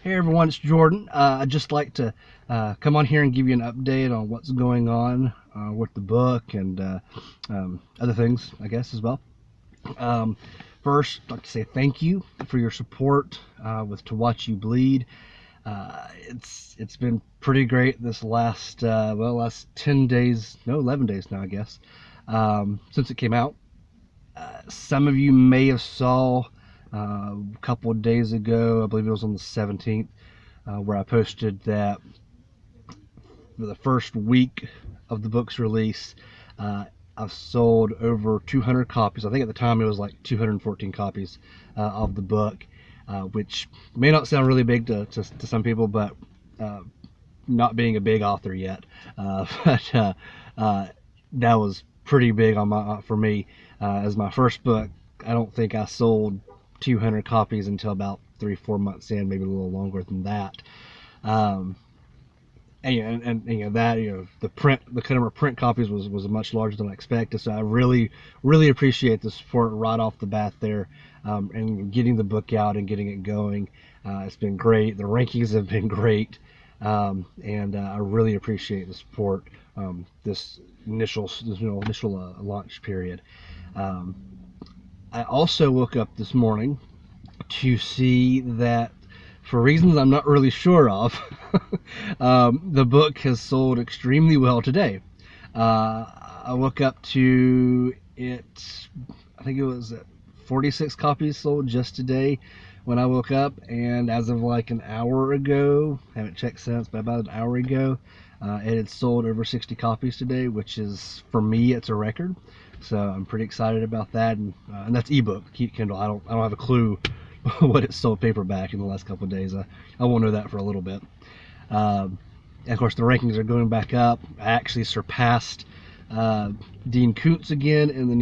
Hey everyone, it's Jordan. I'd just like to come on here and give you an update on what's going on with the book and other things, I guess, as well. Um, First, I'd like to say thank you for your support with To Watch You Bleed. It's been pretty great this last 10 days, no, 11 days now, I guess, since it came out. Some of you may have saw a couple of days ago, I believe it was on the 17th, where I posted that for the first week of the book's release, I've sold over 200 copies. I think at the time it was like 214 copies of the book, which may not sound really big to some people, but not being a big author yet, that was pretty big for me as my first book. I don't think I sold 200 copies until about 3-4 months in, maybe a little longer than that. Um, and that the number of print copies was much larger than I expected. So I really appreciate the support right off the bat there, and getting the book out and getting it going. It's been great. The rankings have been great, and I really appreciate the support this initial launch period. Um, I also woke up this morning to see that, for reasons I'm not really sure of, the book has sold extremely well today. I woke up to it, I think it was 46 copies sold just today when I woke up, and as of like an hour ago, haven't checked since, but about an hour ago, it had sold over 60 copies today, which is, for me, it's a record. So I'm pretty excited about that, and that's ebook. Kindle, I don't have a clue what it sold paperback in the last couple of days. I won't know that for a little bit. And of course, the rankings are going back up. I actually surpassed Dean Koontz again in the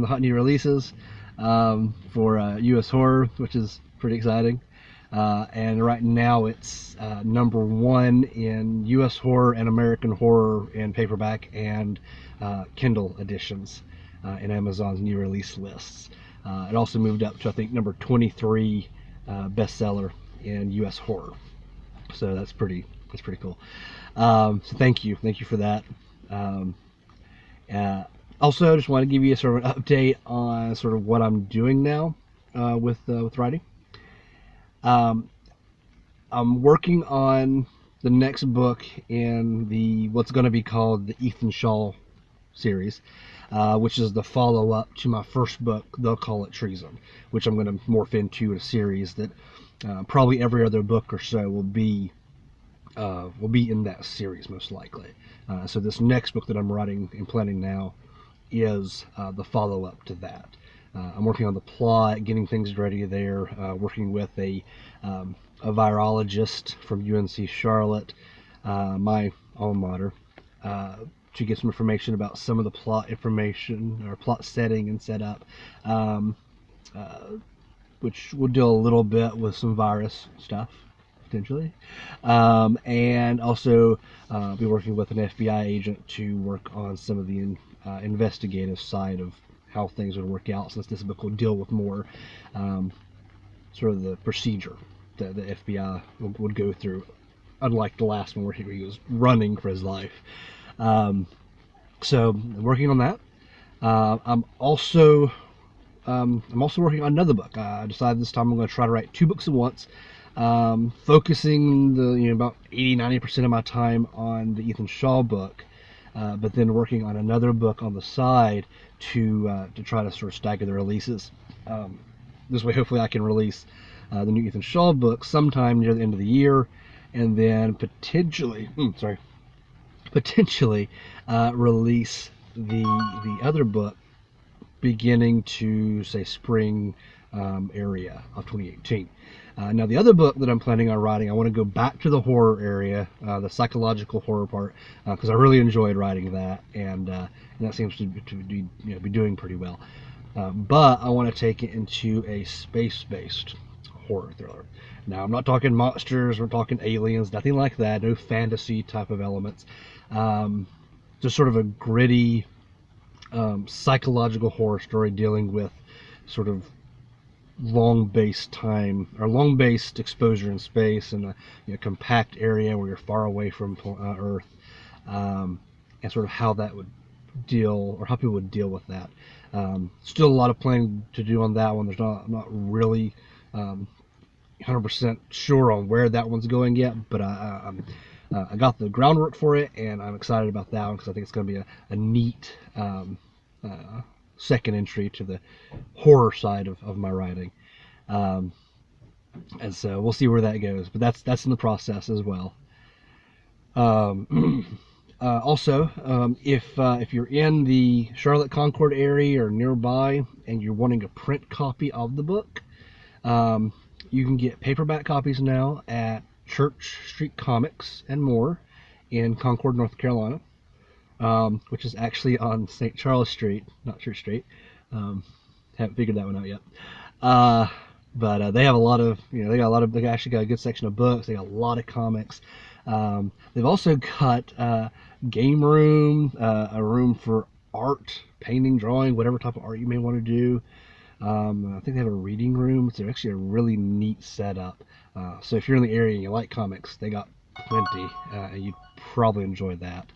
hot new releases for U.S. horror, which is pretty exciting. And right now it's number one in U.S. horror and American horror in paperback and Kindle editions in Amazon's new release lists. It also moved up to, I think, number 23 bestseller in U.S. horror. So that's pretty cool. So thank you for that. Um, Also, I just want to give you sort of an update on sort of what I'm doing now with writing. Um, I'm working on the next book in the what's going to be called the Ethan Shaw series, which is the follow-up to my first book. They'll call it Treason, which I'm going to morph into a series that probably every other book or so will be in that series most likely. So this next book that I'm writing and planning now is the follow-up to that. I'm working on the plot, getting things ready there, working with a virologist from UNC Charlotte, my alma mater, to get some information about some of the plot information or plot setting and setup, which will deal a little bit with some virus stuff potentially, and also be working with an FBI agent to work on some of the investigative side of how things would work out, since this book will deal with more sort of the procedure that the FBI would go through, unlike the last one where he was running for his life. So working on that. I'm also working on another book. I decided this time I'm going to try to write 2 books at once, focusing about 80-90% of my time on the Ethan Shaw book, but then working on another book on the side to try to sort of stagger the releases. This way, hopefully, I can release the new Ethan Shaw book sometime near the end of the year, and then potentially release the other book beginning to, say, spring area of 2018. Now, the other book that I'm planning on writing, I want to go back to the horror area, the psychological horror part, because I really enjoyed writing that, and that seems to be doing pretty well. But I want to take it into a space-based horror thriller. Now, I'm not talking monsters, we're talking aliens, nothing like that, no fantasy type of elements. Just sort of a gritty psychological horror story dealing with sort of long-based time or long-based exposure in space in a compact area where you're far away from Earth, and sort of how that would deal or how people would deal with that. Still a lot of planning to do on that one. I'm not really 100% sure on where that one's going yet, but I got the groundwork for it, and I'm excited about that one because I think it's going to be a neat second entry to the horror side of my writing. Um, and so we'll see where that goes, but that's in the process as well. Also, if you're in the Charlotte Concord area or nearby and you're wanting a print copy of the book, you can get paperback copies now at Church Street Comics and More in Concord, North Carolina, which is actually on St. Charles Street, not Church Street. Haven't figured that one out yet. But they have a lot of, they actually got a good section of books. They got a lot of comics. They've also got game room, a room for art, painting, drawing, whatever type of art you may want to do. I think they have a reading room. It's actually a really neat setup. So if you're in the area and you like comics, they got plenty, and you'd probably enjoy that.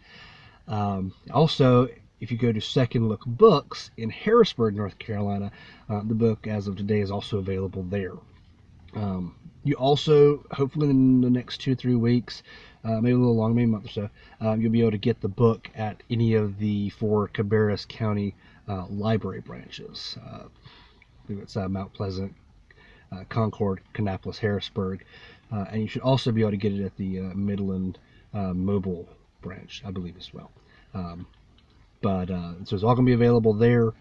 Also, if you go to Second Look Books in Harrisburg, North Carolina, the book as of today is also available there. You also, hopefully in the next 2-3 weeks, maybe a little longer, maybe a month or so, you'll be able to get the book at any of the 4 Cabarrus County library branches. I believe it's Mount Pleasant, Concord, Kannapolis, Harrisburg, and you should also be able to get it at the Midland Mobile branch, I believe, as well. So it's all going to be available there.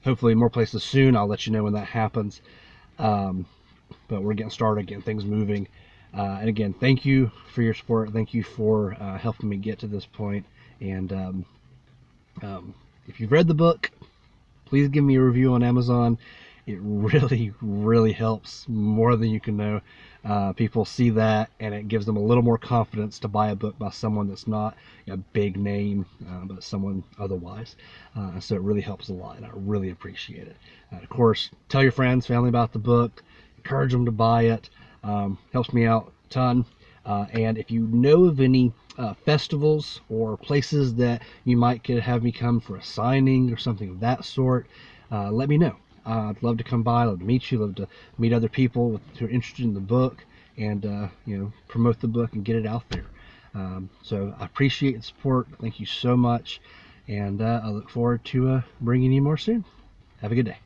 Hopefully more places soon. I'll let you know when that happens. But we're getting started, getting things moving. And again, thank you for your support. Thank you for helping me get to this point. And if you've read the book, please give me a review on Amazon. It really, really helps, more than you can know. People see that, and it gives them a little more confidence to buy a book by someone that's not a big name, but someone otherwise. So it really helps a lot, and I really appreciate it. Of course, tell your friends, family about the book. Encourage them to buy it. Helps me out a ton. And if you know of any festivals or places that you might could have me come for a signing or something of that sort, let me know. I'd love to come by, love to meet you, love to meet other people who are interested in the book, and promote the book and get it out there. So I appreciate the support. Thank you so much, and I look forward to bringing you more soon. Have a good day.